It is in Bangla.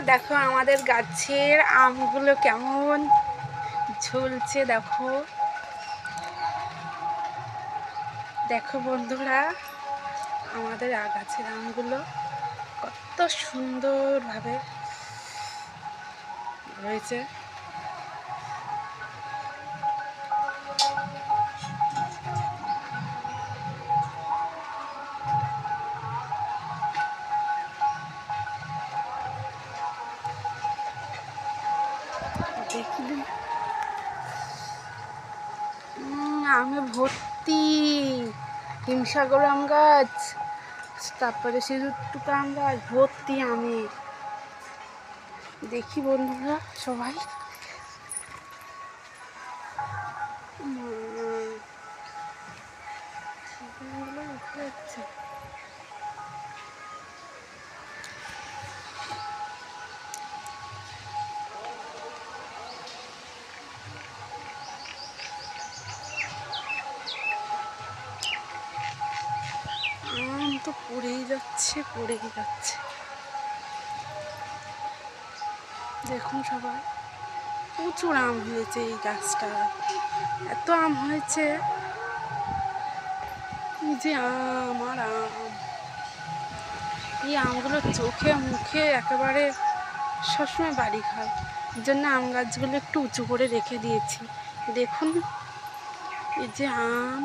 দেখো আমাদের গাছের আমগুলো কেমন ঝুলছে। দেখো দেখো বন্ধুরা, আমাদের গাছের আমগুলো কত সুন্দরভাবে রয়েছে। দেখলি আমে ভর্তি, হিমসাগর আম গাছ, তারপরে সিঁদুরটুকা আম গাছ ভর্তি আমে। দেখি বন্ধুরা সবাই উঠে যাচ্ছে। আম তো পড়েই যাচ্ছে পড়েই যাচ্ছে। দেখুন সবাই, প্রচুর আম হয়েছে এই গাছটা, এত আম হয়েছে। এই যে আম আর আম, এই আমগুলো চোখে মুখে একেবারে সবসময় বাড়ি খায়। এই জন্য আম গাছগুলো একটু উঁচু করে রেখে দিয়েছি। দেখুন এই যে আম।